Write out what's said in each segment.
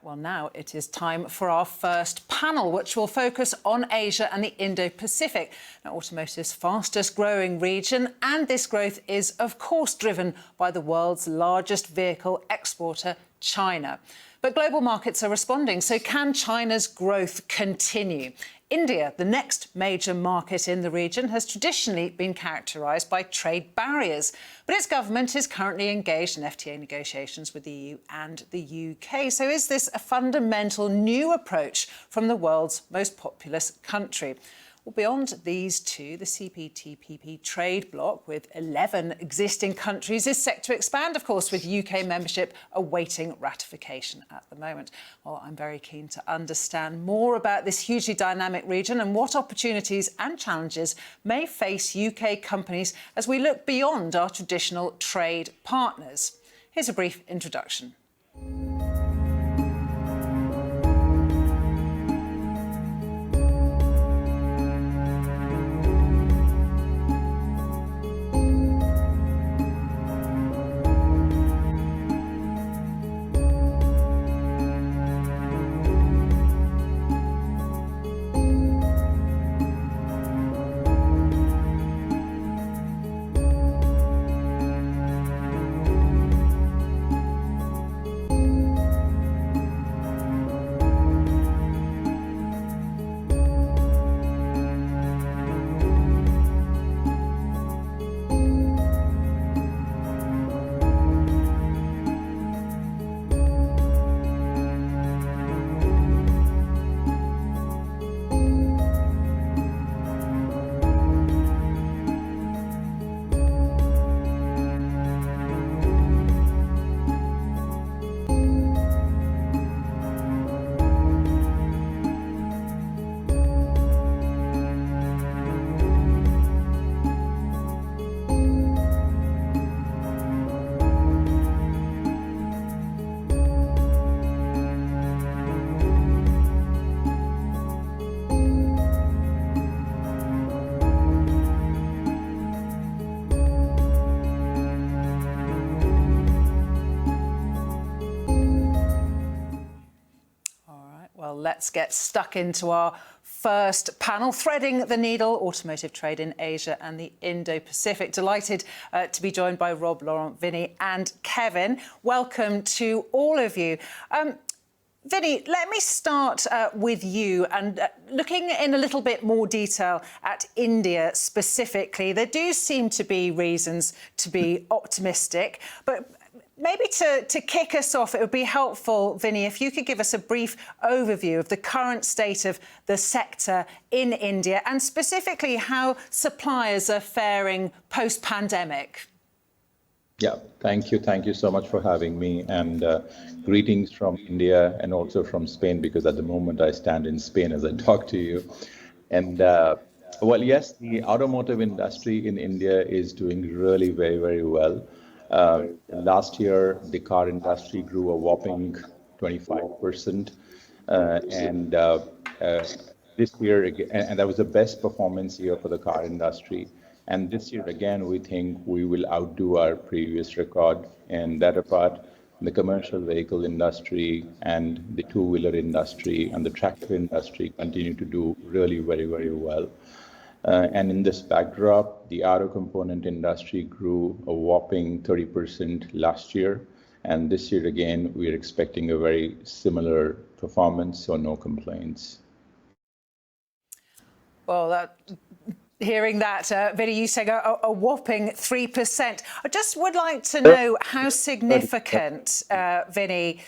well, now it is time for our first panel, which will focus on Asia and the Indo-Pacific, now automotive's fastest growing region. And this growth is, of course, driven by the world's largest vehicle exporter, China. But global markets are responding. So can China's growth continue? India, the next major market in the region, has traditionally been characterised by trade barriers. But its government is currently engaged in FTA negotiations with the EU and the UK. So is this a fundamental new approach from the world's most populous country? Well, beyond these two, the CPTPP trade bloc with 11 existing countries is set to expand, of course, with UK membership awaiting ratification at the moment. Well, I'm very keen to understand more about this hugely dynamic region and what opportunities and challenges may face UK companies as we look beyond our traditional trade partners. Here's a brief introduction. Let's get stuck into our first panel, threading the needle, automotive trade in Asia and the Indo-Pacific. Delighted to be joined by Rob, Laurent, Vinnie and Kevin. Welcome to all of you. Vinnie, let me start with you and looking in a little bit more detail at India specifically. There do seem to be reasons to be optimistic, but maybe to kick us off, it would be helpful, Vinnie, if you could give us a brief overview of the current state of the sector in India and specifically how suppliers are faring post-pandemic. Yeah, thank you. Thank you so much for having me, and greetings from India and also from Spain, because at the moment I stand in Spain as I talk to you. And well, yes, the automotive industry in India is doing really very, very well. Last year, the car industry grew a whopping 25%, and this year, and that was the best performance year for the car industry. And this year, again, we think we will outdo our previous record. And that apart, the commercial vehicle industry and the two-wheeler industry and the tractor industry continue to do really very, very well. And in this backdrop, the auto component industry grew a whopping 30% last year. And this year, again, we're expecting a very similar performance, so no complaints. Well, hearing that, Vinnie, you saying a whopping 3%. I just would like to know how significant, Vinnie,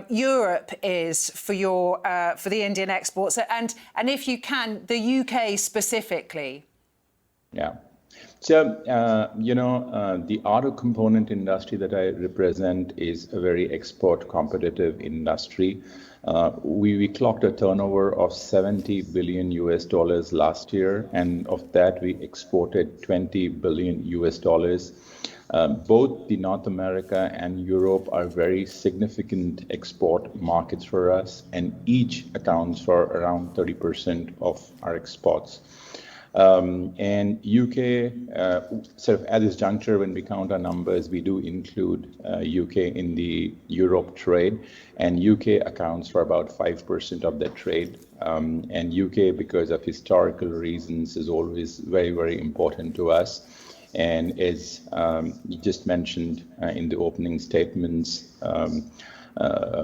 Europe is for the Indian exports, and if you can, the UK specifically. Yeah. So, the auto component industry that I represent is a very export competitive industry. We clocked a turnover of $70 billion last year, and of that we exported $20 billion. Both the North America and Europe are very significant export markets for us, and each accounts for around 30% of our exports. And UK, sort of at this juncture, when we count our numbers, we do include UK in the Europe trade, and UK accounts for about 5% of that trade. And UK, because of historical reasons, is always very, very important to us. And as you just mentioned in the opening statements,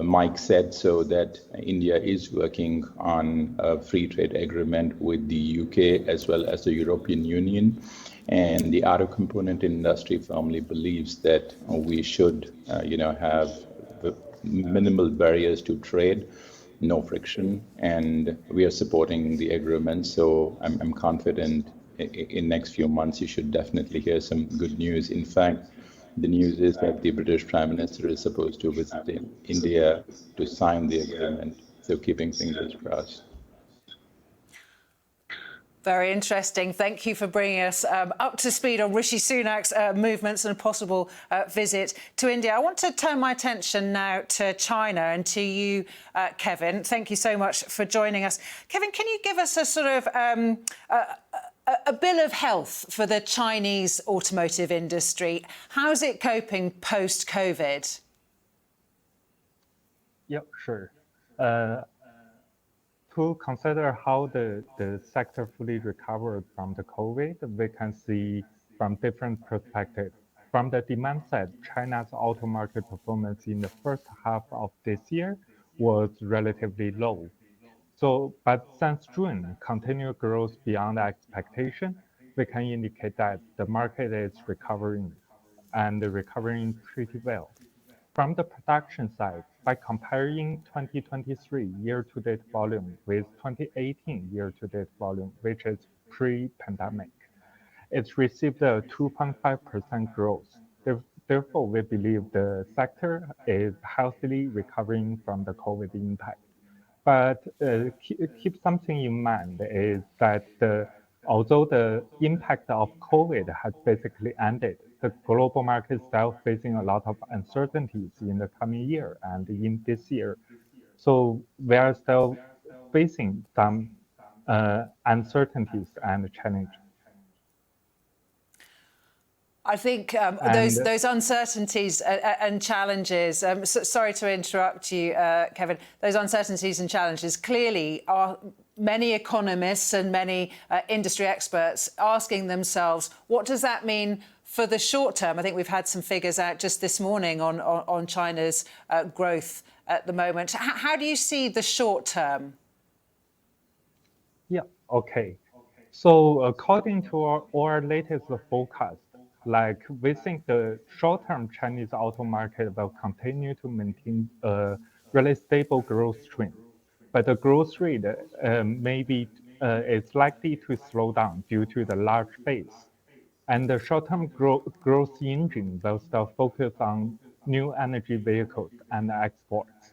Mike said so that India is working on a free trade agreement with the UK as well as the European Union. And the auto component industry firmly believes that we should, have minimal barriers to trade, no friction, and we are supporting the agreement. So I'm confident in next few months you should definitely hear some good news. In fact, the news is that the British Prime Minister is supposed to visit India to sign the agreement. So keeping fingers crossed. Very interesting. Thank you for bringing us up to speed on Rishi Sunak's movements and a possible visit to India. I want to turn my attention now to China and to you, Kevin. Thank you so much for joining us. Kevin, can you give us a sort of a bill of health for the Chinese automotive industry? How's it coping post-COVID? Yeah, sure. To consider how the sector fully recovered from the COVID, we can see from different perspectives. From the demand side, China's auto market performance in the first half of this year was relatively low. So, but since June, continued growth beyond expectation, we can indicate that the market is recovering and recovering pretty well. From the production side, by comparing 2023 year-to-date volume with 2018 year-to-date volume, which is pre-pandemic, it received a 2.5% growth. Therefore, we believe the sector is healthily recovering from the COVID impact. But keep something in mind is that although the impact of COVID has basically ended, the global market is still facing a lot of uncertainties in the coming year and in this year. So we are still facing some uncertainties and challenges. I think those uncertainties and challenges, sorry to interrupt you, Kevin, those uncertainties and challenges clearly are many economists and many industry experts asking themselves, what does that mean for the short term? I think we've had some figures out just this morning on China's growth at the moment. How do you see the short term? Yeah, okay. So according to our latest forecast, we think the short-term Chinese auto market will continue to maintain a really stable growth trend, but the growth rate is likely to slow down due to the large base. And the short-term growth engine will still focus on new energy vehicles and exports.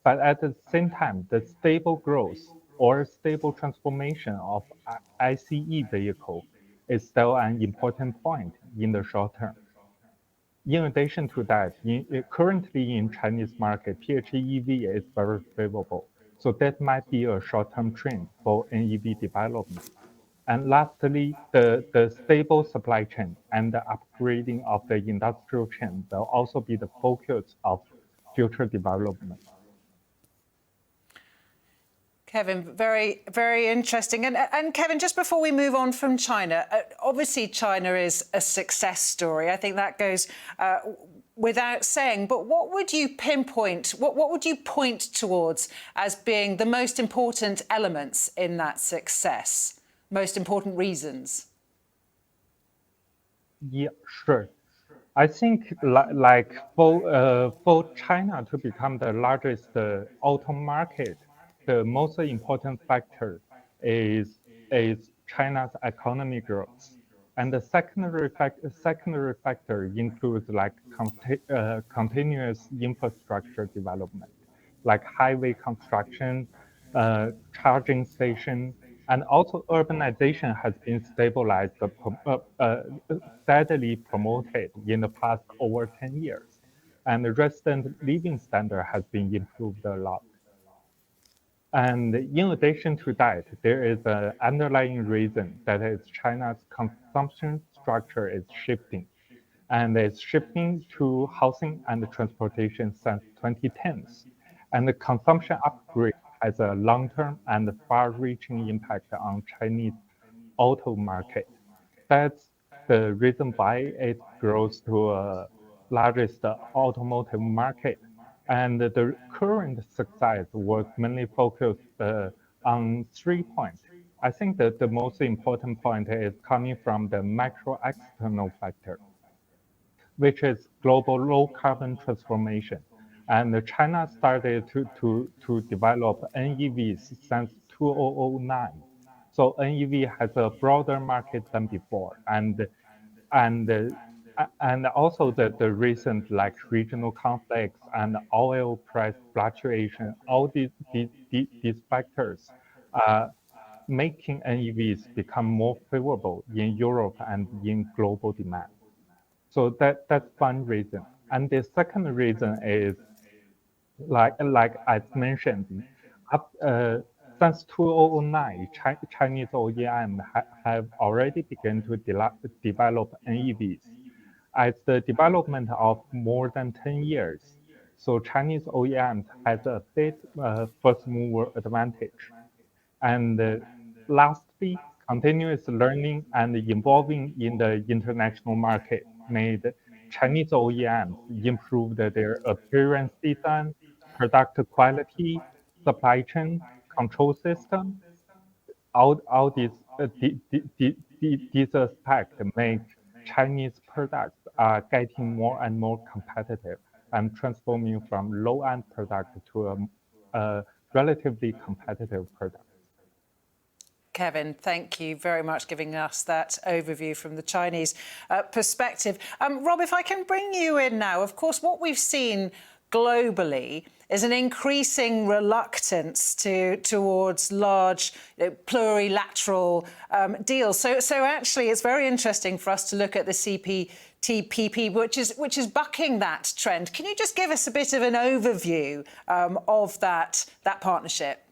But at the same time, the stable growth or stable transformation of ICE vehicle is still an important point in the short term. In addition to that, currently in Chinese market, PHEV is very favorable. So that might be a short-term trend for NEV development. And lastly, the stable supply chain and the upgrading of the industrial chain will also be the focus of future development. Kevin, very, very interesting. And Kevin, just before we move on from China, obviously China is a success story. I think that goes without saying. But what would you pinpoint, what would you point towards as being the most important elements in that success, most important reasons? Yeah, sure. I think for China to become the largest auto market, the most important factor is China's economic growth. And the secondary factor includes continuous infrastructure development, like highway construction, charging station, and also urbanization has been stabilized, steadily promoted in the past over 10 years. And the resident living standard has been improved a lot. And in addition to that, there is an underlying reason that is China's consumption structure is shifting. And it's shifting to housing and transportation since 2010s. And the consumption upgrade has a long-term and far-reaching impact on Chinese auto market. That's the reason why it grows to a largest automotive market. And the current success was mainly focused on 3 points. I think that the most important point is coming from the macro external factor, which is global low carbon transformation. And China started to develop NEVs since 2009. So NEV has a broader market than before. And also the recent like regional conflicts and oil price fluctuation, all these factors are making NEVs become more favorable in Europe and in global demand. So that's one reason. And the second reason is, like I mentioned, since 2009, Chinese OEM have already begun to develop NEVs. As the development of more than 10 years, so Chinese OEMs has a bit first mover advantage. And lastly, continuous learning and evolving in the international market made Chinese OEMs improve their appearance design, product quality, supply chain, control system. All these aspects make Chinese products are getting more and more competitive and transforming from low-end product to a relatively competitive product. Kevin, thank you very much for giving us that overview from the Chinese perspective. Rob, if I can bring you in now, of course, what we've seen globally is an increasing reluctance towards large plurilateral deals. So actually, it's very interesting for us to look at the CPTPP, which is bucking that trend. Can you just give us a bit of an overview of that partnership?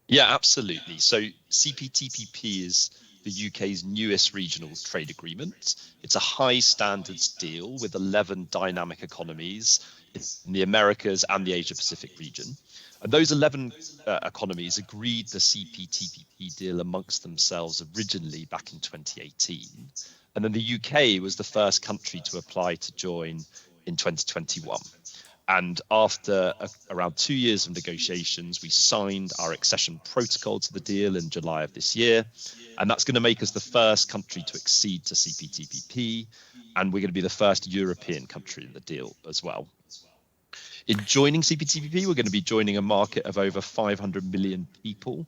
Yeah, absolutely. So CPTPP is the UK's newest regional trade agreement. It's a high standards deal with 11 dynamic economies in the Americas and the Asia-Pacific region. And those 11 economies agreed the CPTPP deal amongst themselves originally back in 2018. And then the UK was the first country to apply to join in 2021. And after around 2 years of negotiations, we signed our accession protocol to the deal in July of this year. And that's going to make us the first country to accede to CPTPP. And we're going to be the first European country in the deal as well. In joining CPTPP, we're going to be joining a market of over 500 million people.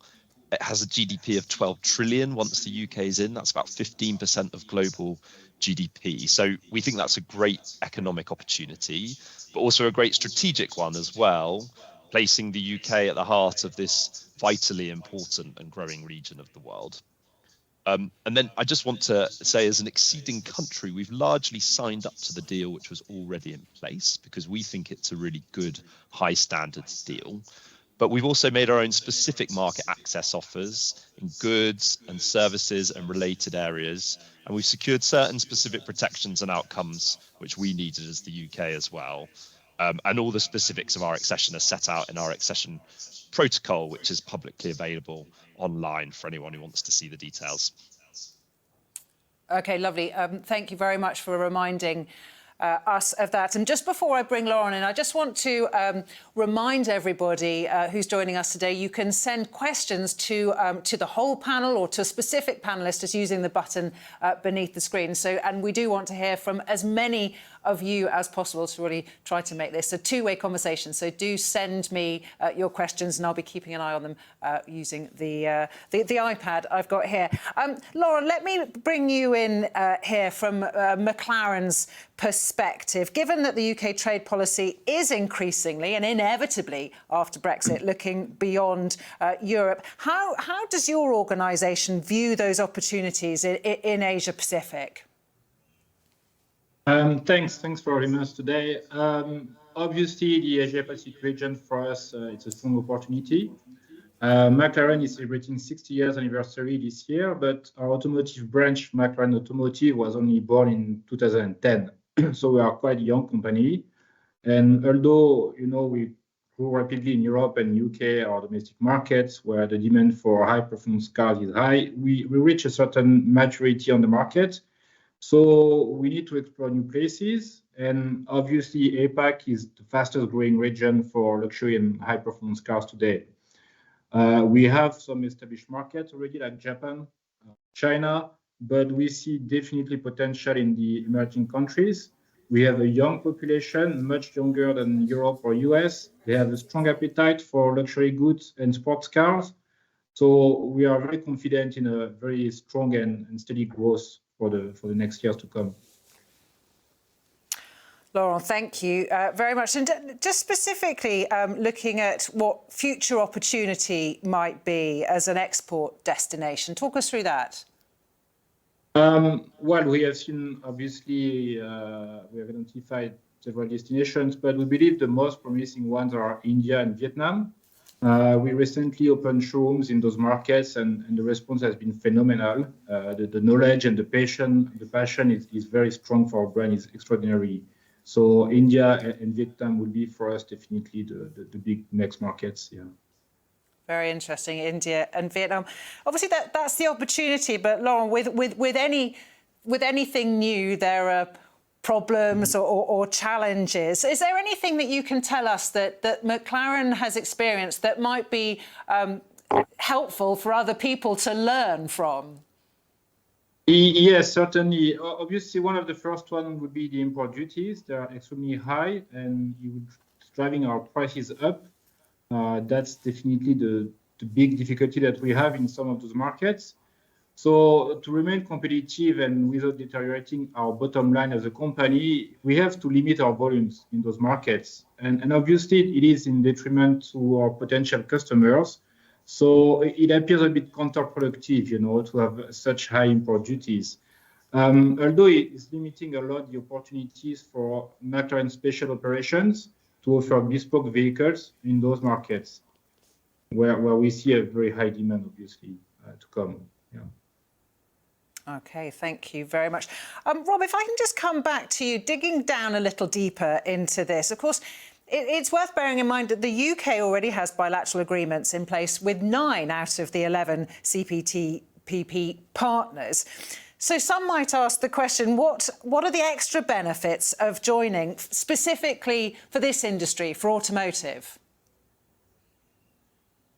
It has a GDP of 12 trillion once the UK is in. That's about 15% of global GDP. So we think that's a great economic opportunity, but also a great strategic one as well, placing the UK at the heart of this vitally important and growing region of the world. And then I just want to say, as an acceding country, we've largely signed up to the deal which was already in place because we think it's a really good high standards deal. But we've also made our own specific market access offers in goods and services and related areas. And we've secured certain specific protections and outcomes which we needed as the UK as well. And all the specifics of our accession are set out in our accession protocol, which is publicly available online for anyone who wants to see the details. OK, lovely. Thank you very much for reminding us of that. And just before I bring Laurent in, I just want to remind everybody who's joining us today, you can send questions to the whole panel or to a specific panelist just using the button beneath the screen. So, and we do want to hear from as many of you as possible to really try to make this a two-way conversation. So do send me your questions and I'll be keeping an eye on them using the iPad I've got here. Laurent, let me bring you in here from McLaren's perspective. Given that the UK trade policy is increasingly and inevitably after Brexit looking beyond Europe, how does your organisation view those opportunities in Asia-Pacific? Thanks for having us today. obviously, the Asia-Pacific region for us, it's a strong opportunity. McLaren is celebrating 60 years anniversary this year, but our automotive branch, McLaren Automotive, was only born in 2010. So we are quite a young company. And although, we grew rapidly in Europe and UK, our domestic markets, where the demand for high-performance cars is high, we reach a certain maturity on the market. So we need to explore new places. And obviously, APAC is the fastest growing region for luxury and high-performance cars today. We have some established markets already, like Japan, China, but we see definitely potential in the emerging countries. We have a young population, much younger than Europe or US. They have a strong appetite for luxury goods and sports cars. So we are very confident in a very strong and steady growth for the next years to come. Laurent, thank you very much. And just specifically looking at what future opportunity might be as an export destination, talk us through that. Well, we have seen, obviously, we have identified several destinations, but we believe the most promising ones are India and Vietnam. We recently opened showrooms in those markets, and the response has been phenomenal. The knowledge and the passion is very strong for our brand, is extraordinary. So India and Vietnam will be for us definitely the big next markets. Yeah. Very interesting, India and Vietnam. Obviously, that's the opportunity. But Laurent, with anything new, there are problems or challenges. Is there anything that you can tell us that McLaren has experienced that might be helpful for other people to learn from? Yes, certainly. Obviously, one of the first one would be the import duties. They are extremely high, and it's driving our prices up. That's definitely the big difficulty that we have in some of those markets. So to remain competitive and without deteriorating our bottom line as a company, we have to limit our volumes in those markets. And obviously, it is in detriment to our potential customers. So it appears a bit counterproductive, to have such high import duties. Although it is limiting a lot the opportunities for McLaren special operations to offer bespoke vehicles in those markets where we see a very high demand, obviously, to come. Yeah. OK, thank you very much. Rob, if I can just come back to you, digging down a little deeper into this. Of course, it's worth bearing in mind that the UK already has bilateral agreements in place with 9 out of the 11 CPTPP partners. So some might ask the question, what are the extra benefits of joining specifically for this industry, for automotive?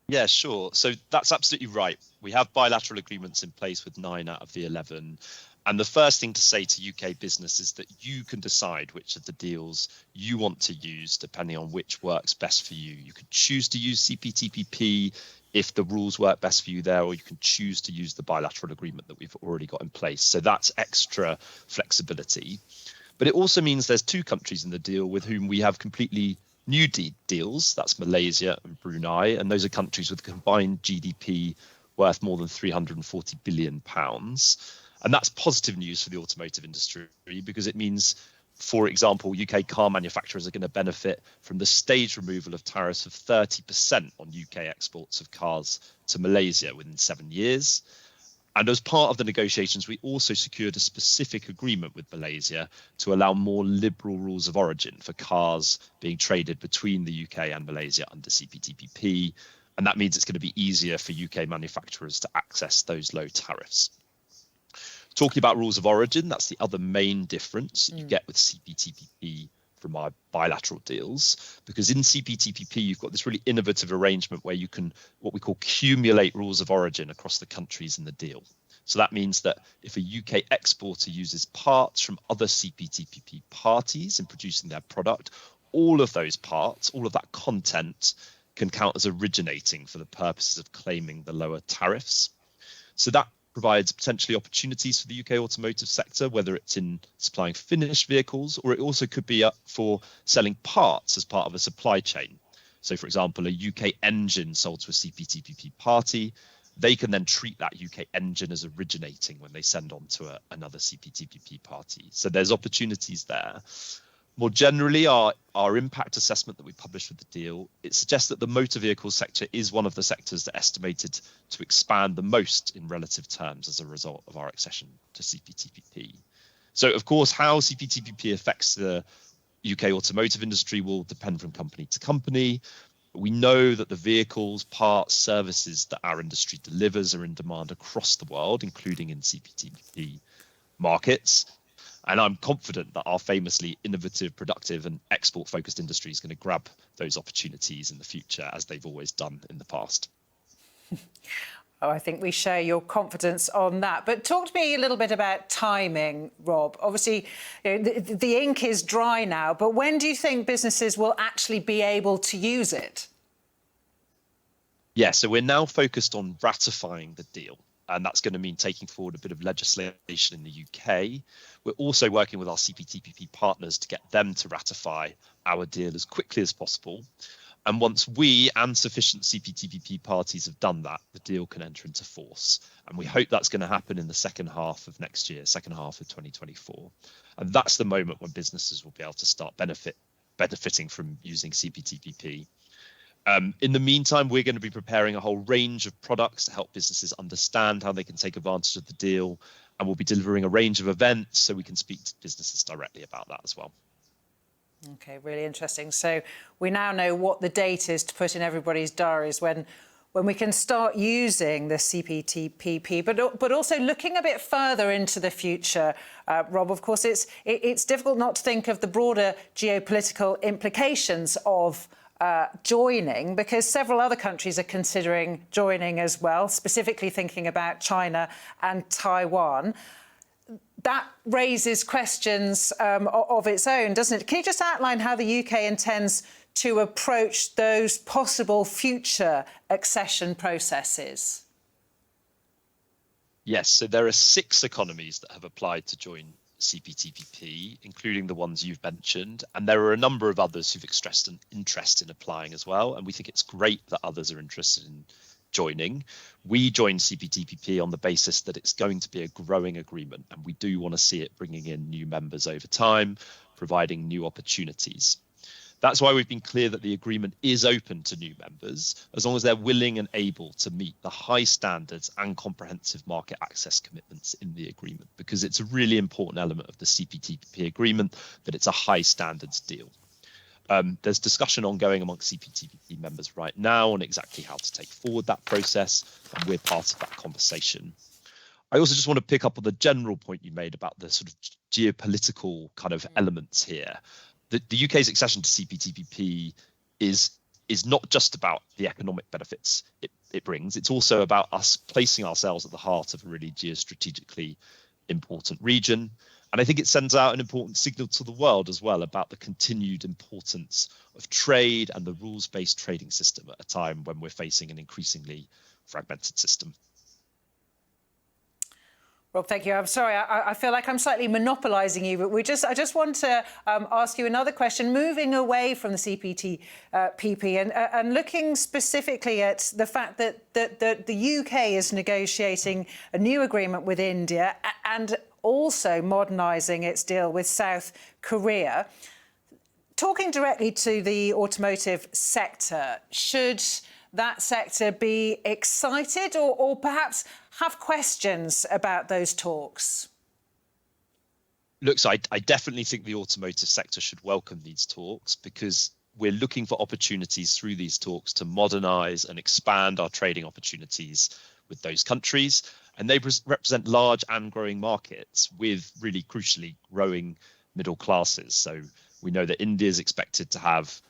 Yeah, sure. So that's absolutely right. We have bilateral agreements in place with 9 out of the 11. And the first thing to say to UK business is that you can decide which of the deals you want to use depending on which works best for you. You could choose to use CPTPP if the rules work best for you there, or you can choose to use the bilateral agreement that we've already got in place. So that's extra flexibility. But it also means there's 2 countries in the deal with whom we have completely new deals. That's Malaysia and Brunei. And those are countries with combined GDP worth more than £340 billion. And that's positive news for the automotive industry because it means, for example, UK car manufacturers are going to benefit from the staged removal of tariffs of 30% on UK exports of cars to Malaysia within 7 years. And as part of the negotiations, we also secured a specific agreement with Malaysia to allow more liberal rules of origin for cars being traded between the UK and Malaysia under CPTPP. And that means it's going to be easier for UK manufacturers to access those low tariffs. Talking about rules of origin, that's the other main difference you get with CPTPP from our bilateral deals, because in CPTPP, you've got this really innovative arrangement where you can what we call cumulate rules of origin across the countries in the deal. So that means that if a UK exporter uses parts from other CPTPP parties in producing their product, all of those parts, all of that content can count as originating for the purposes of claiming the lower tariffs. So that provides potentially opportunities for the UK automotive sector, whether it's in supplying finished vehicles, or it also could be for selling parts as part of a supply chain. So, for example, a UK engine sold to a CPTPP party, they can then treat that UK engine as originating when they send on to another CPTPP party. So there's opportunities there. More generally, our impact assessment that we published with the deal, it suggests that the motor vehicle sector is one of the sectors that estimated to expand the most in relative terms as a result of our accession to CPTPP. So, of course, how CPTPP affects the UK automotive industry will depend from company to company. We know that the vehicles, parts, services that our industry delivers are in demand across the world, including in CPTPP markets. And I'm confident that our famously innovative, productive and export-focused industry is going to grab those opportunities in the future, as they've always done in the past. Oh, I think we share your confidence on that. But talk to me a little bit about timing, Rob. Obviously, the ink is dry now, but when do you think businesses will actually be able to use it? Yeah, so we're now focused on ratifying the deal. And that's going to mean taking forward a bit of legislation in the UK. We're also working with our CPTPP partners to get them to ratify our deal as quickly as possible. And once we and sufficient CPTPP parties have done that, the deal can enter into force. And we hope that's going to happen in the second half of next year, second half of 2024. And that's the moment when businesses will be able to start benefiting from using CPTPP. In the meantime, we're going to be preparing a whole range of products to help businesses understand how they can take advantage of the deal. And we'll be delivering a range of events so we can speak to businesses directly about that as well. OK, really interesting. So we now know what the date is to put in everybody's diaries when we can start using the CPTPP, but also looking a bit further into the future, Rob. Of course, it's difficult not to think of the broader geopolitical implications of joining, because several other countries are considering joining as well, specifically thinking about China and Taiwan. That raises questions of its own, doesn't it? Can you just outline how the UK intends to approach those possible future accession processes? Yes, so there are 6 economies that have applied to join CPTPP, including the ones you've mentioned, and there are a number of others who've expressed an interest in applying as well, and we think it's great that others are interested in joining. We joined CPTPP on the basis that it's going to be a growing agreement, and we do want to see it bringing in new members over time, providing new opportunities. That's why we've been clear that the agreement is open to new members, as long as they're willing and able to meet the high standards and comprehensive market access commitments in the agreement, because it's a really important element of the CPTPP agreement that it's a high standards deal. There's discussion ongoing amongst CPTPP members right now on exactly how to take forward that process, and we're part of that conversation. I also just want to pick up on the general point you made about the sort of geopolitical kind of elements here. The UK's accession to CPTPP is not just about the economic benefits it brings. It's also about us placing ourselves at the heart of a really geostrategically important region. And I think it sends out an important signal to the world as well about the continued importance of trade and the rules-based trading system at a time when we're facing an increasingly fragmented system. Rob, thank you. I'm sorry, I feel like I'm slightly monopolising you, but I just want to ask you another question, moving away from the CPTPP and looking specifically at the fact that the UK is negotiating a new agreement with India and also modernising its deal with South Korea. Talking directly to the automotive sector, should that sector be excited or perhaps have questions about those talks? Look, so I definitely think the automotive sector should welcome these talks, because we're looking for opportunities through these talks to modernise and expand our trading opportunities with those countries. And they represent large and growing markets with really crucially growing middle classes. So we know that India is expected to have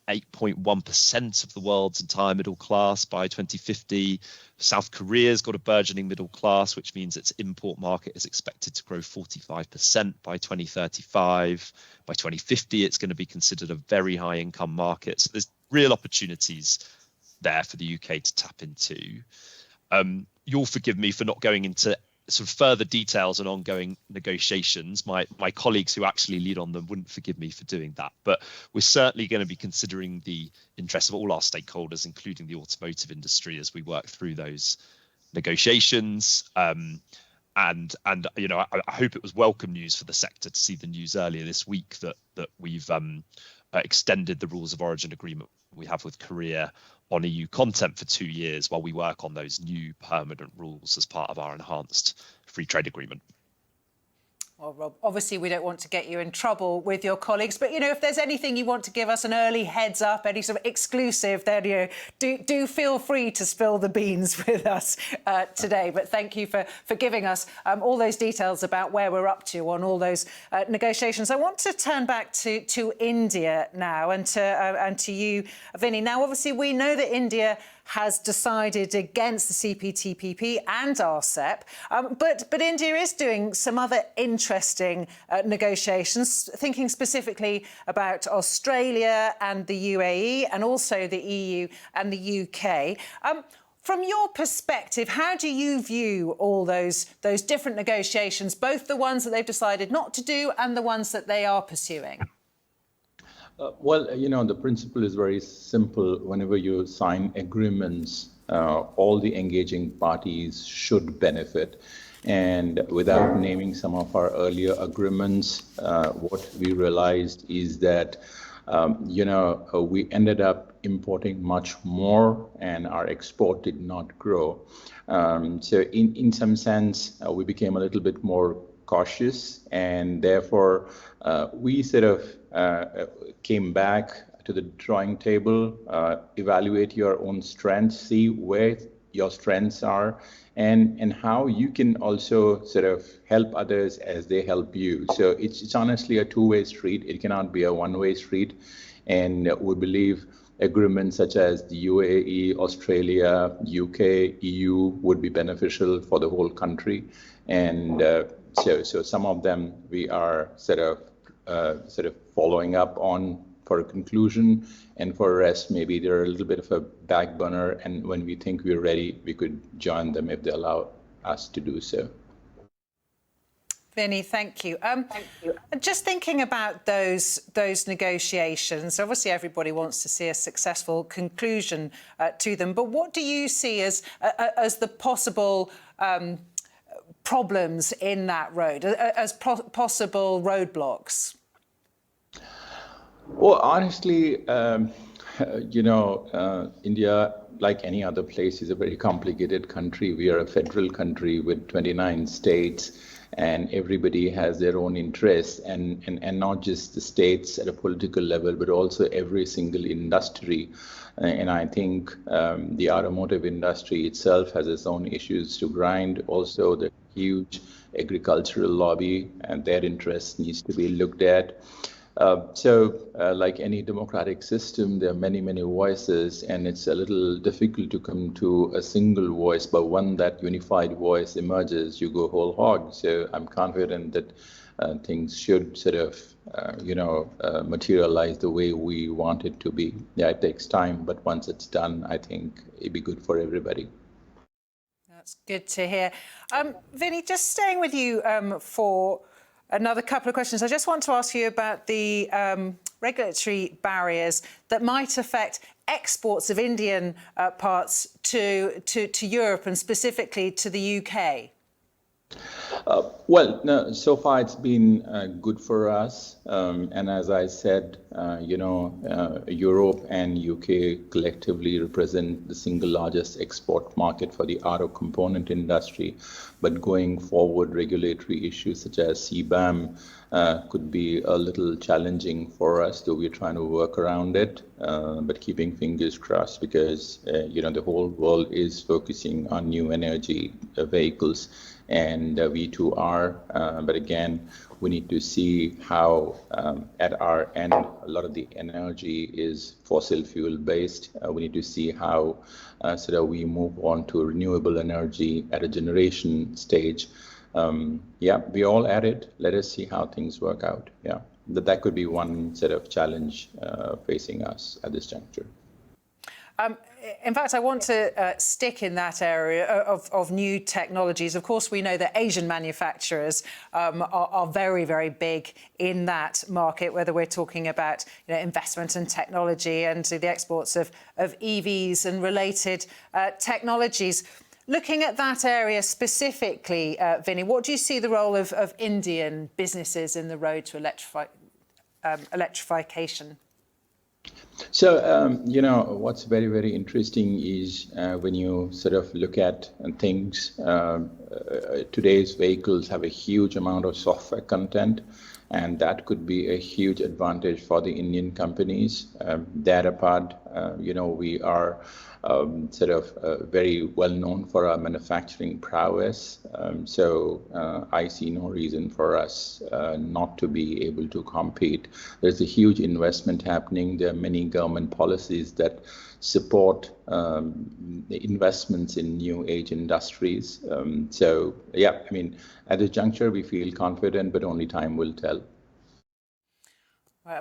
8.1% of the world's entire middle class by 2050. South Korea's got a burgeoning middle class, which means its import market is expected to grow 45% by 2035. By 2050, it's going to be considered a very high income market. So there's real opportunities there for the UK to tap into. You'll forgive me for not going into sort of further details on ongoing negotiations. My colleagues who actually lead on them wouldn't forgive me for doing that, but we're certainly going to be considering the interests of all our stakeholders, including the automotive industry, as we work through those negotiations. And you know, I hope it was welcome news for the sector to see the news earlier this week that we've extended the rules of origin agreement we have with Korea on EU content for 2 years while we work on those new permanent rules as part of our enhanced free trade agreement. Well, Rob, obviously we don't want to get you in trouble with your colleagues, but, you know, if there's anything you want to give us an early heads up, any sort of exclusive, then, you know, do feel free to spill the beans with us today. But thank you for giving us all those details about where we're up to on all those negotiations. I want to turn back to India now and to you, Vinnie. Now, obviously, we know that India has decided against the CPTPP and RCEP, but India is doing some other interesting negotiations, thinking specifically about Australia and the UAE and also the EU and the UK. From your perspective, how do you view all those different negotiations, both the ones that they've decided not to do and the ones that they are pursuing? Well, you know, the principle is very simple. Whenever you sign agreements, all the engaging parties should benefit. And without naming some of our earlier agreements, what we realized is that, you know, we ended up importing much more and our export did not grow. So in some sense, we became a little bit more cautious, and therefore we sort of came back to the drawing table, evaluate your own strengths, see where your strengths are, and how you can also sort of help others as they help you. So it's honestly a two-way street. It cannot be a one-way street. And we believe agreements such as the UAE, Australia, UK, EU would be beneficial for the whole country. And so some of them we are sort of following up on for a conclusion, and for the rest, maybe they're a little bit of a back burner, and when we think we're ready, we could join them if they allow us to do so. Vinnie, thank you. Just thinking about those negotiations, obviously everybody wants to see a successful conclusion to them, but what do you see as the possible problems in that road, as possible roadblocks? Well, honestly, you know, India, like any other place, is a very complicated country. We are a federal country with 29 states, and everybody has their own interests, and not just the states at a political level, but also every single industry. And I think the automotive industry itself has its own issues to grind. Also, the huge agricultural lobby and their interest needs to be looked at. Like any democratic system, there are many, many voices, and it's a little difficult to come to a single voice, but when that unified voice emerges, you go whole hog. So I'm confident that things should sort of, materialize the way we want it to be. Yeah, it takes time, but once it's done, I think it'd be good for everybody. That's good to hear. Vinnie, just staying with you for another couple of questions. I just want to ask you about the regulatory barriers that might affect exports of Indian parts to Europe and specifically to the UK. Well, no, so far it's been good for us. And as I said, Europe and UK collectively represent the single largest export market for the auto component industry. But going forward, regulatory issues such as CBAM could be a little challenging for us, though we're trying to work around it, but keeping fingers crossed because, the whole world is focusing on new energy vehicles. And we too are, but again, we need to see how at our end, a lot of the energy is fossil fuel based. We need to see how so that we move on to renewable energy at a generation stage. We're all at it. Let us see how things work out. Yeah, that could be one set of challenge facing us at this juncture. In fact, I want to stick in that area of new technologies. Of course, we know that Asian manufacturers are very, very big in that market, whether we're talking about investment and technology and the exports of EVs and related technologies. Looking at that area specifically, Vinnie, what do you see the role of Indian businesses in the road to electrification? So, what's very, very interesting is when you sort of look at things, today's vehicles have a huge amount of software content, and that could be a huge advantage for the Indian companies. That apart, we are sort of very well known for our manufacturing prowess. So I see no reason for us not to be able to compete. There's a huge investment happening. There are many government policies that support investments in new age industries. So yeah, I mean, at this juncture, we feel confident, but only time will tell.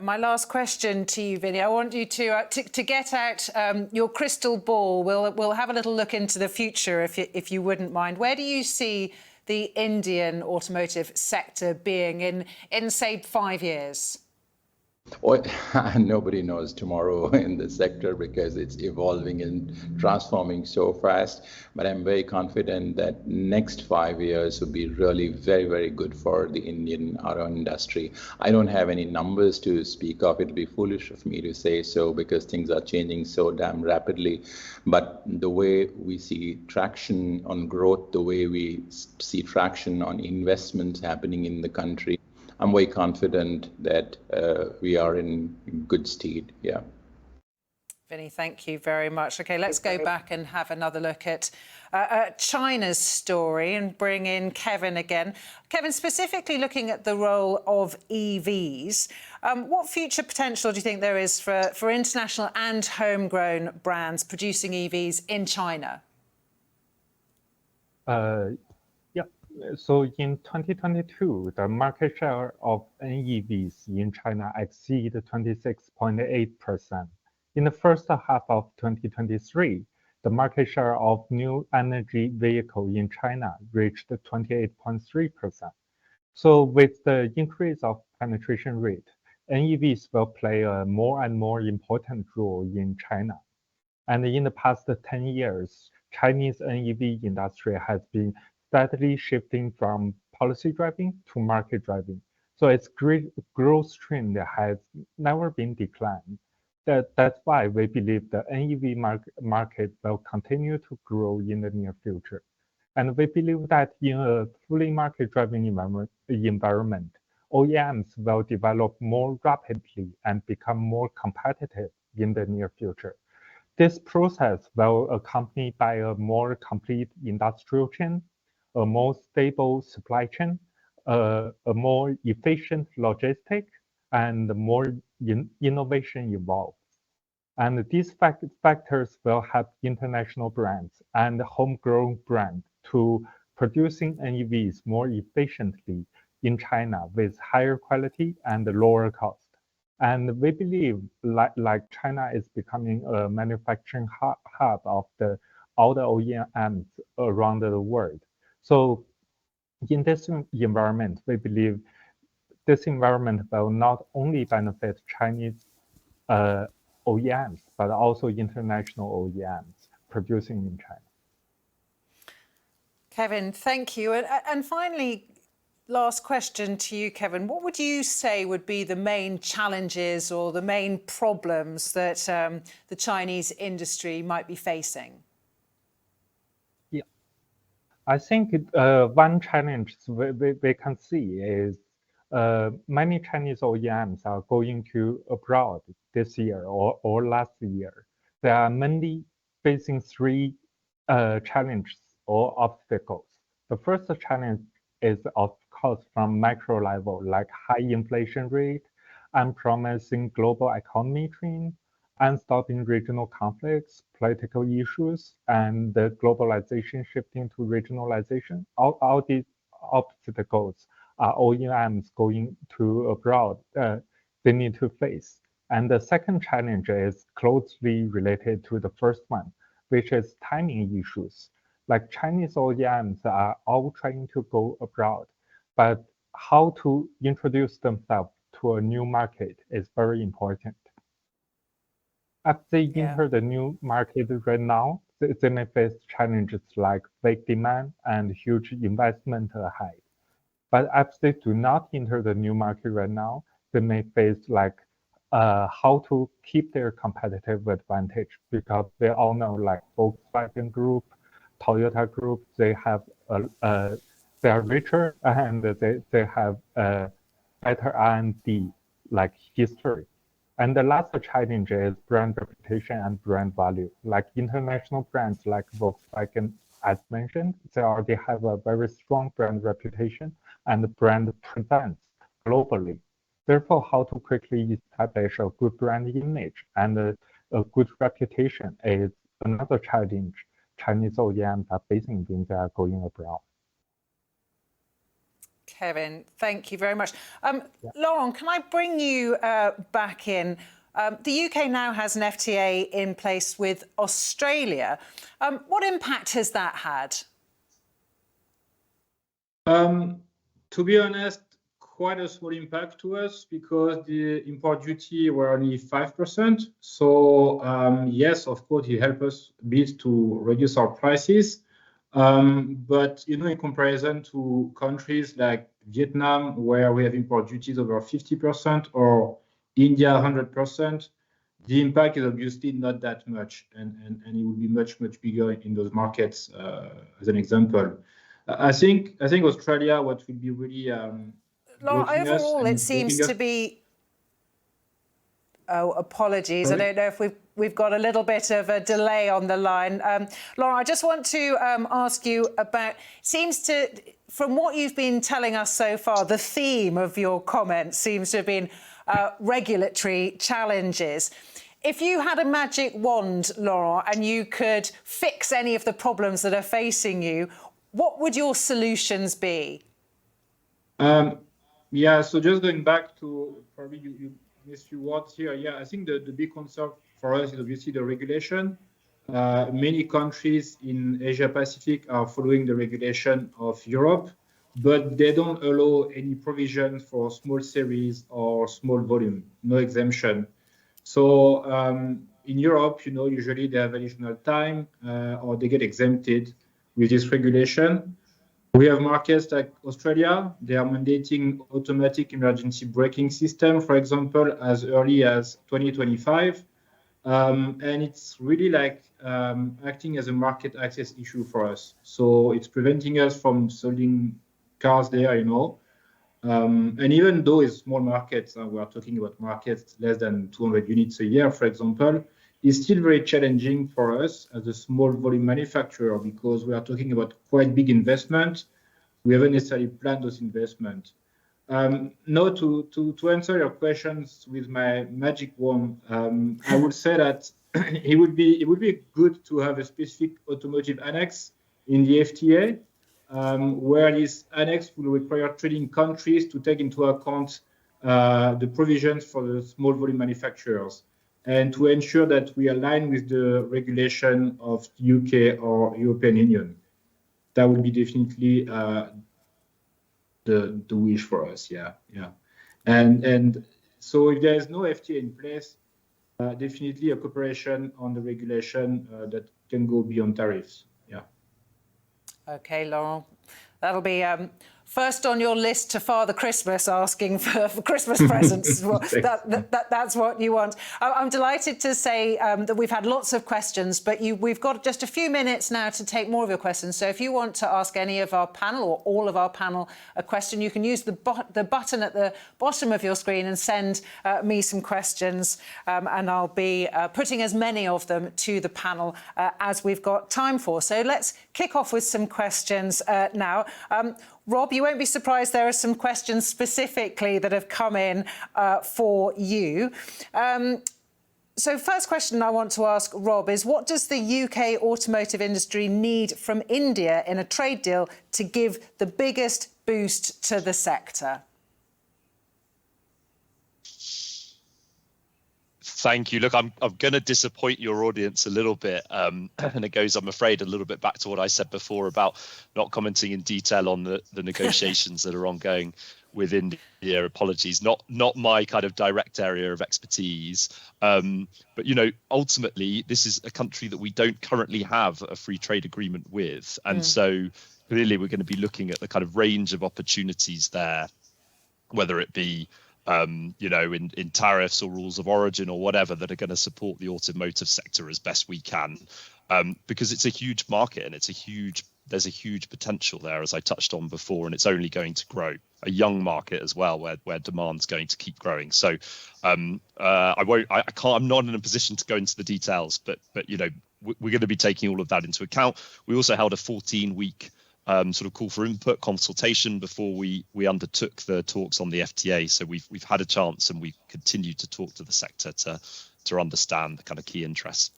My last question to you, Vinnie. I want you to get out your crystal ball. We'll have a little look into the future, if you wouldn't mind. Where do you see the Indian automotive sector being in say 5 years? Well, nobody knows tomorrow in the sector because it's evolving and transforming so fast. But I'm very confident that next 5 years will be really very, very good for the Indian auto industry. I don't have any numbers to speak of. It'll be foolish of me to say so because things are changing so damn rapidly. But the way we see traction on growth, the way we see traction on investments happening in the country, I'm very confident that we are in good stead. Yeah. Vinnie, thank you very much. OK, let's go back and have another look at China's story and bring in Kevin again. Kevin, specifically looking at the role of EVs, what future potential do you think there is for international and homegrown brands producing EVs in China? So in 2022, the market share of NEVs in China exceeded 26.8%. In the first half of 2023, the market share of new energy vehicle in China reached 28.3%. So with the increase of penetration rate, NEVs will play a more and more important role in China. And in the past 10 years, Chinese NEV industry has been steadily shifting from policy driving to market driving. So its growth trend has never been declined. That's why we believe the NEV market will continue to grow in the near future. And we believe that in a fully market driving environment, OEMs will develop more rapidly and become more competitive in the near future. This process will accompanied by a more complete industrial chain, a more stable supply chain, a more efficient logistic, and more innovation evolve. And these factors will help international brands and homegrown brands to producing NEVs more efficiently in China with higher quality and lower cost. And we believe like China is becoming a manufacturing hub of all the OEMs around the world. So in this environment, we believe this environment will not only benefit Chinese OEMs, but also international OEMs producing in China. Kevin, thank you. And finally, last question to you, Kevin. What would you say would be the main challenges or the main problems that the Chinese industry might be facing? Yeah, I think one challenge we can see is many Chinese OEMs are going to abroad this year or last year. They are mainly facing three challenges or obstacles. The first challenge is, of course, from macro level, like high inflation rate, unpromising global economy trend, unstopping regional conflicts, political issues, and the globalization shifting to regionalization. All these obstacles are OEMs going to abroad they need to face. And the second challenge is closely related to the first one, which is timing issues. Like Chinese OEMs are all trying to go abroad, but how to introduce themselves to a new market is very important. As they enter the new market right now, they may face challenges like weak demand and huge investment ahead. But as they do not enter the new market right now, they may face like how to keep their competitive advantage, because we all know like Volkswagen Group, Toyota Group, they have they are richer and they have better R&D like history. And the last challenge is brand reputation and brand value. Like international brands like Volkswagen, as mentioned, they already have a very strong brand reputation and brand presence globally. Therefore, how to quickly establish a good brand image and a good reputation is another challenge Chinese OEMs are facing when they are going abroad. Kevin, thank you very much. Laurent, can I bring you back in? The UK now has an FTA in place with Australia. What impact has that had? To be honest, quite a small impact to us, because the import duty were only 5%. So yes, of course, it helped us a bit to reduce our prices. But in comparison to countries like Vietnam, where we have import duties over 50%, or India 100%, the impact is obviously not that much, and it will be much bigger in those markets. As an example, I think Australia, what will be really Laurent, overall, it seems to be. Oh, apologies. Sorry? I don't know if we've got a little bit of a delay on the line. Laurent, I just want to ask you about, seems to, from what you've been telling us so far, the theme of your comments seems to have been regulatory challenges. If you had a magic wand, Laurent, and you could fix any of the problems that are facing you, what would your solutions be? Yeah, so just going back to probably you missed a few words here. Yeah, I think the big concern for us is obviously the regulation. Many countries in Asia-Pacific are following the regulation of Europe, but they don't allow any provision for small series or small volume, no exemption. So in Europe, usually they have additional time or they get exempted with this regulation. We have markets like Australia. They are mandating automatic emergency braking system, for example, as early as 2025. And it's really like acting as a market access issue for us. So it's preventing us from selling cars there, And even though it's small markets, we are talking about markets less than 200 units a year, for example, it's still very challenging for us as a small volume manufacturer, because we are talking about quite big investment. We haven't necessarily planned those investments. Now, to answer your questions with my magic wand, I would say that it would be good to have a specific automotive annex in the FTA, where this annex will require trading countries to take into account the provisions for the small volume manufacturers, and to ensure that we align with the regulation of UK or European Union. That would be definitely the wish for us, yeah. And so if there is no FTA in place, definitely a cooperation on the regulation that can go beyond tariffs, yeah. Okay, Laurent, that'll be first on your list to Father Christmas, asking for Christmas presents. Well, that's what you want. I'm delighted to say that we've had lots of questions, but we've got just a few minutes now to take more of your questions. So if you want to ask any of our panel or all of our panel a question, you can use the button at the bottom of your screen and send me some questions, and I'll be putting as many of them to the panel as we've got time for. So let's kick off with some questions now. Rob, you won't be surprised there are some questions specifically that have come in for you. So first question I want to ask Rob is, what does the UK automotive industry need from India in a trade deal to give the biggest boost to the sector? Thank you. Look, I'm going to disappoint your audience a little bit, and it goes, I'm afraid, a little bit back to what I said before about not commenting in detail on the negotiations that are ongoing with India. Apologies, not my kind of direct area of expertise. But you know, ultimately, this is a country that we don't currently have a free trade agreement with, and so clearly we're going to be looking at the kind of range of opportunities there, whether it be you know, in tariffs or rules of origin or whatever, that are going to support the automotive sector as best we can, because it's a huge market and there's a huge potential there, as I touched on before, and it's only going to grow. A young market as well, where demand's going to keep growing. So I'm not in a position to go into the details, but you know, we're going to be taking all of that into account. We also held a 14-week sort of call for input consultation before we undertook the talks on the FTA. So we've had a chance, and we've continued to talk to the sector to understand the kind of key interests.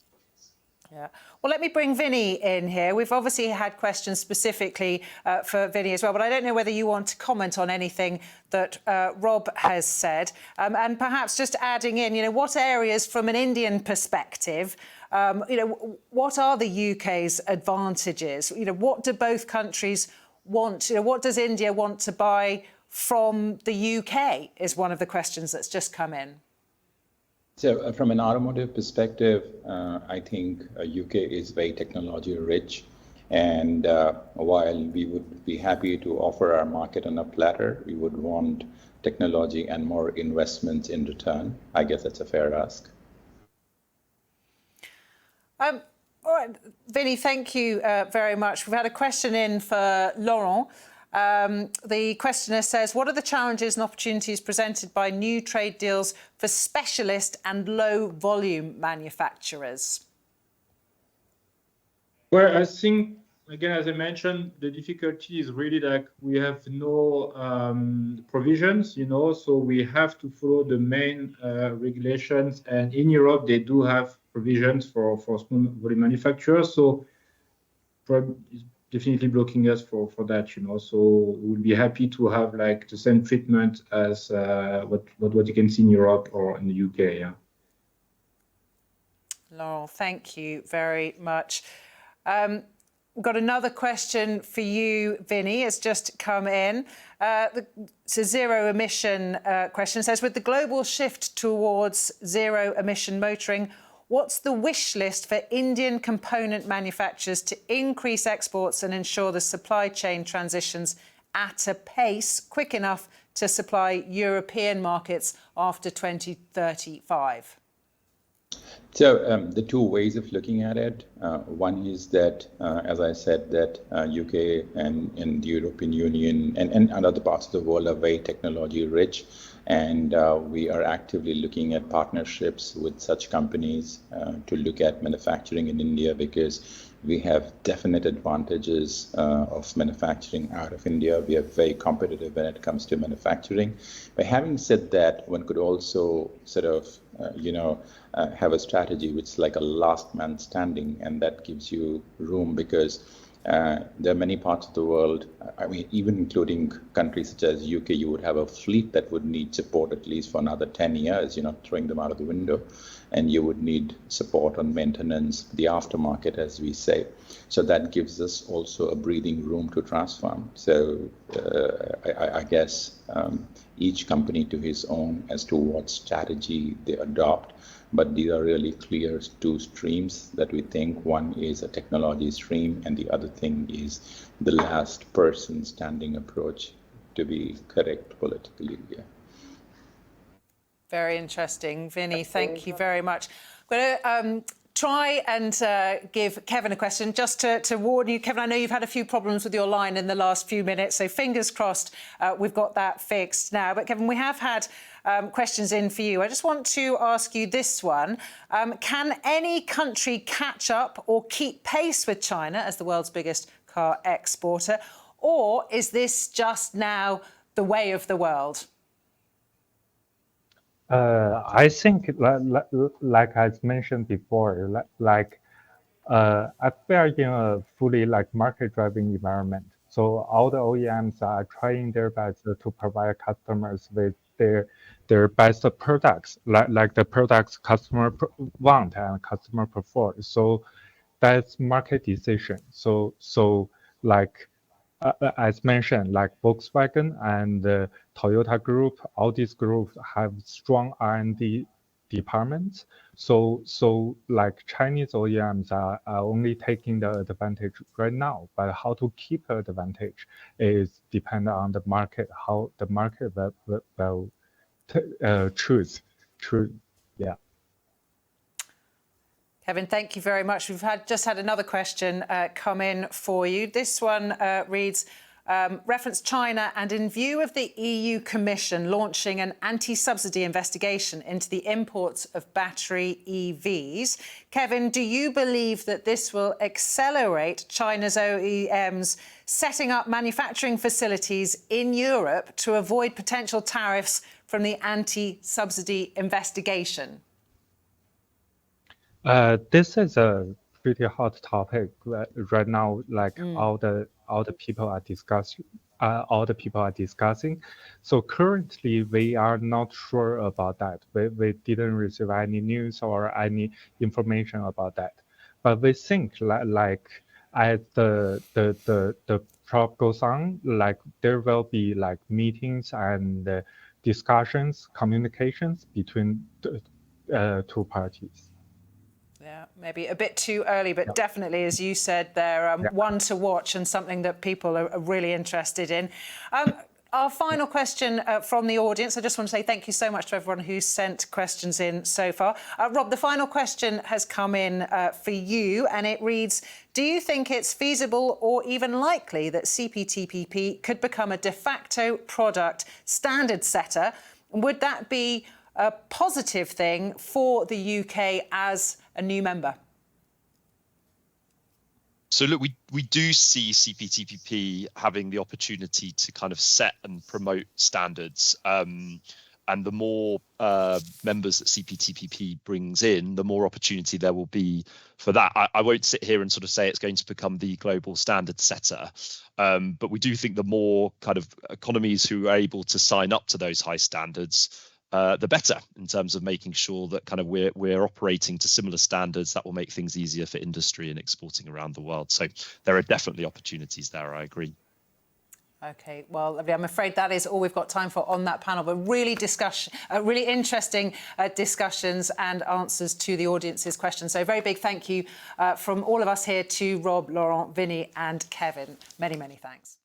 Yeah. Well, let me bring Vinnie in here. We've obviously had questions specifically for Vinnie as well, but I don't know whether you want to comment on anything that Rob has said. And perhaps just adding in, you know, what areas from an Indian perspective, you know, what are the UK's advantages? You know, what do both countries want? You know, what does India want to buy from the UK is one of the questions that's just come in. So from an automotive perspective, I think UK is very technology rich, and while we would be happy to offer our market on a platter, we would want technology and more investments in return. I guess that's a fair ask. All right, Vinnie, thank you very much. We've had a question in for Laurent. The questioner says, what are the challenges and opportunities presented by new trade deals for specialist and low volume manufacturers? Well, I think, again, as I mentioned, the difficulty is really like we have no provisions, you know, so we have to follow the main regulations. And in Europe, they do have provisions for small volume manufacturers. So it's definitely blocking us for that, you know. So we'll be happy to have like the same treatment as what you can see in Europe or in the UK. Yeah. Laurent, thank you very much. We've got another question for you, Vinnie. It's just come in. It's a zero emission question. It says, with the global shift towards zero emission motoring, what's the wish list for Indian component manufacturers to increase exports and ensure the supply chain transitions at a pace quick enough to supply European markets after 2035? So the two ways of looking at it, one is that, as I said, that UK and the European Union and other parts of the world are very technology rich. And we are actively looking at partnerships with such companies to look at manufacturing in India, because we have definite advantages of manufacturing out of India. We are very competitive when it comes to manufacturing. But having said that, one could also sort of, have a strategy which is like a last man standing, and that gives you room, because there are many parts of the world, I mean, even including countries such as UK, you would have a fleet that would need support at least for another 10 years, throwing them out of the window. And you would need support on maintenance, the aftermarket, as we say. So that gives us also a breathing room to transform. So I guess each company to his own as to what strategy they adopt. But these are really clear two streams that we think. One is a technology stream, and the other thing is the last person standing approach, to be correct politically. Yeah. Very interesting. Vinnie, thank you very much. I'm going to try and give Kevin a question, just to warn you. Kevin, I know you've had a few problems with your line in the last few minutes, so fingers crossed we've got that fixed now. But Kevin, we have had questions in for you. I just want to ask you this one. Can any country catch up or keep pace with China as the world's biggest car exporter? Or is this just now the way of the world? I think, like I mentioned before, we are in a fully market-driving environment. So all the OEMs are trying their best to provide customers with their best products, like the products customer want and customer prefer. So that's market decision. So as mentioned, like Volkswagen and the Toyota Group, all these groups have strong R&D departments. So like Chinese OEMs are only taking the advantage right now, but how to keep the advantage is dependent on the market, how the market will choose. Yeah. Kevin, thank you very much. We've just had another question come in for you. This one reads, reference China and in view of the EU Commission launching an anti-subsidy investigation into the imports of battery EVs. Kevin, do you believe that this will accelerate China's OEMs setting up manufacturing facilities in Europe to avoid potential tariffs from the anti-subsidy investigation? This is a pretty hot topic right now. Like all the people are discussing. So currently, we are not sure about that. We didn't receive any news or any information about that. But we think like as the prop goes on, like there will be like meetings and discussions, communications between the two parties. Yeah, maybe a bit too early, but definitely, as you said, they're one to watch and something that people are really interested in. Our final question from the audience, I just want to say thank you so much to everyone who's sent questions in so far. Rob, the final question has come in for you, and it reads, do you think it's feasible or even likely that CPTPP could become a de facto product standard setter? Would that be a positive thing for the UK as a new member? So look, we do see CPTPP having the opportunity to kind of set and promote standards. And the more members that CPTPP brings in, the more opportunity there will be for that. I won't sit here and sort of say it's going to become the global standard setter. But we do think the more kind of economies who are able to sign up to those high standards, the better in terms of making sure that kind of we're operating to similar standards that will make things easier for industry and exporting around the world. So there are definitely opportunities there, I agree. OK, well, I'm afraid that is all we've got time for on that panel, but really interesting discussions and answers to the audience's questions. So a very big thank you from all of us here to Rob, Laurent, Vinnie and Kevin. Many, many thanks.